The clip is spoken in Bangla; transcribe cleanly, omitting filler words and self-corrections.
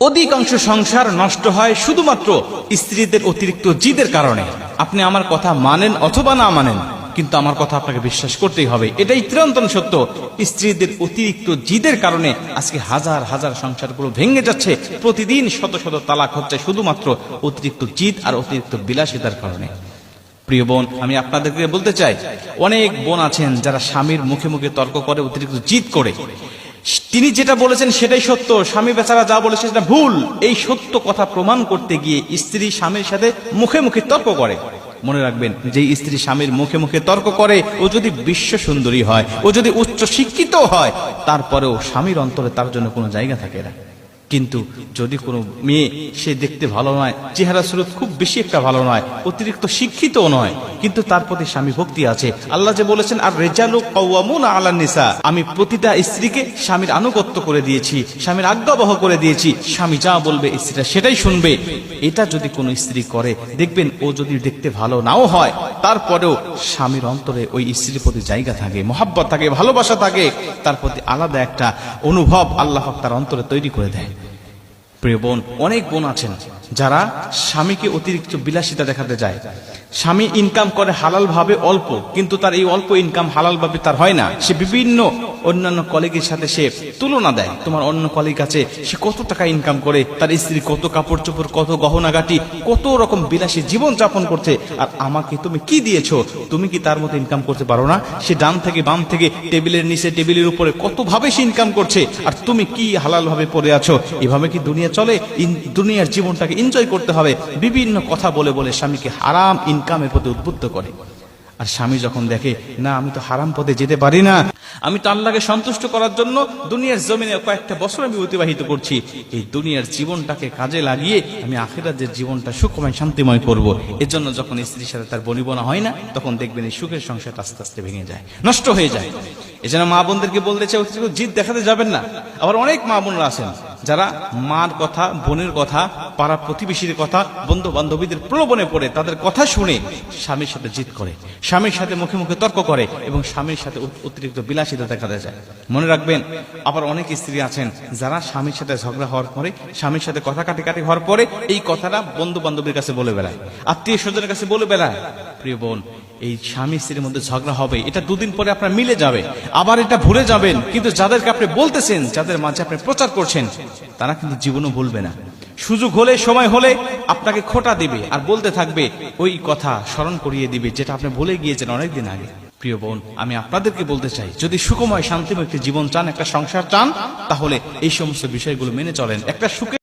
অধিকাংশ সংসার নষ্ট হয় শুধুমাত্র স্ত্রীদের অতিরিক্ত জিদের কারণে। আপনি আমার কথা মানেন অথবা না মানেন, কিন্তু আমার কথা আপনাকে বিশ্বাস করতেই হবে, এটাই চিরন্তন সত্য। স্ত্রীদের অতিরিক্ত জিদের কারণে আজকে হাজার হাজার সংসারগুলো ভেঙে যাচ্ছে, প্রতিদিন শত শত তালাক হচ্ছে শুধুমাত্র অতিরিক্ত জিদ আর অতিরিক্ত বিলাসিতার কারণে। প্রিয় বোন, আমি আপনাদেরকে বলতে চাই, অনেক বোন আছেন যারা স্বামীর মুখে মুখে তর্ক করে, অতিরিক্ত জিদ করে। তিনি যেটা বলেছেন সেটাই সত্য, স্বামী বেচারা যা বলেছে সেটা ভুল। এই সত্য কথা প্রমাণ করতে গিয়ে স্ত্রী স্বামীর সাথে মুখে মুখে তর্ক করে। মনে রাখবেন, যে স্ত্রী স্বামীর মুখে মুখে তর্ক করে, ও যদি বিশ্ব সুন্দরী হয়, ও যদি উচ্চ শিক্ষিত হয়, তারপরেও স্বামীর অন্তরে তার জন্য কোনো জায়গা থাকে না। কিন্তু যদি কোনো মেয়ে, সে দেখতে ভালো নয়, চেহারা সুরত খুব বেশি একটা ভালো নয়, অতিরিক্ত শিক্ষিতও নয়, কিন্তু তার প্রতি স্বামী ভক্তি আছে। আল্লাহ যে বলেছেন, আর রিজালু কাওয়ামুনা আলান নিসা, আমি প্রতিটা স্ত্রীকে স্বামীর আনুগত্য করে দিয়েছি, স্বামীর আজ্ঞাবহ করে দিয়েছি, স্বামী যা বলবে স্ত্রীরা সেটাই শুনবে। এটা যদি কোনো স্ত্রী করে, দেখবেন ও যদি দেখতে ভালো নাও হয়, তারপরেও স্বামীর অন্তরে ওই স্ত্রীর প্রতি জায়গা থাকে, মহাব্বত থাকে, ভালোবাসা থাকে, তার প্রতি আলাদা একটা অনুভব আল্লাহ পাক তার অন্তরে তৈরি করে দেয়। প্রিয় বোন, অনেক বোন আছেন যারা স্বামীকে অতিরিক্ত বিলাসিতা দেখাতে যায়। স্বামী ইনকাম করে হালাল ভাবে অল্প, কিন্তু তার এই অল্প ইনকাম হালাল ভাবে তার হয় না। সে বিভিন্ন অন্যান্য কলিগের সাথে সে তুলনা দেয়, তোমার অন্য কলিগ আছে, সে কত টাকা ইনকাম করে, তার স্ত্রী কত কাপড় চোপড়, কত গহনাগাটি, কত রকম বিলাসী জীবন যাপন করছে, আর আমাকে তুমি কি দিয়েছো? তুমি কি তার মতো ইনকাম করতে পারো না? সে ডান থেকে বাম থেকে, টেবিলের নিচে, টেবিলের উপরে, কত ভাবে সে ইনকাম করছে, আর তুমি কি হালাল ভাবে পড়ে আছো? এভাবে কি দুনিয়া চলে? দুনিয়ার জীবনটাকে এনজয় করতে হবে। বিভিন্ন কথা বলে বলে স্বামীকে হারাম ইনকামের প্রতি উদ্বুদ্ধ করে। আর স্বামী যখন দেখে, না আমি তো হারাম পথে যেতে পারি না, আমি তো আল্লাহকে সন্তুষ্ট করার জন্য দুনিয়ার জমিনে কয়েকটা বছর আমি অতিবাহিত করছি, এই দুনিয়ার জীবনটাকে কাজে লাগিয়ে আমি আখিরাতের জীবনটা সুখময় শান্তিময় করব। এজন্য যখন স্ত্রীর সাথে তার বনিবনা হয় না, তখন দেখবেন এই সুখের সংসারটা আস্তে আস্তে ভেঙে যায়, নষ্ট হয়ে যায়। এজন্য মা বোনদেরকে বলতে চাই, অতিরিক্ত জিদ দেখাতে যাবেন না। আবার অনেক মা বোনরা আছেন যারা মার কথা, বোনের কথা, পাড়া প্রতিবেশীর কথা, বন্ধু বান্ধবীদের প্রলোভনে পড়ে তাদের কথা শুনে স্বামীর সাথে জিদ করে, স্বামীর সাথে মুখে মুখে তর্ক করে, এবং স্বামীর সাথে অতিরিক্ত বিলাসিতা দেখাতে যায়। মনে রাখবেন, আবার অনেক স্ত্রী আছেন যারা স্বামীর সাথে ঝগড়া হওয়ার পরে, স্বামীর সাথে কথা কাটি হওয়ার পরে এই কথাটা বন্ধু বান্ধবীর কাছে বলে বেড়ায়, আত্মীয় স্বজনের কাছে বলে বেড়ায়। প্রিয় বোন, এই স্বামী স্ত্রীর মধ্যে ঝগড়া হবে, এটা দুদিন পরে আপনার মিলে যাবে, আবার এটা ভুলে যাবেন। কিন্তু যাদেরকে আপনি বলতেছেন, যাদের মাঝে আপনি প্রচার করছেন, তারা কিন্তু জীবনও ভুলবে না। সুযোগ হলে, সময় হলে আপনাকে খোঁটা দিবে আর বলতে থাকবে, ওই কথা স্মরণ করিয়ে দিবে যেটা আপনি ভুলে গিয়েছেন অনেকদিন আগে। প্রিয় বোন, আমি আপনাদেরকে বলতে চাই, যদি সুখময় শান্তিময় একটি জীবন চান, একটা সংসার চান, তাহলে এই সমস্ত বিষয়গুলো মেনে চলেন। একটা সুখে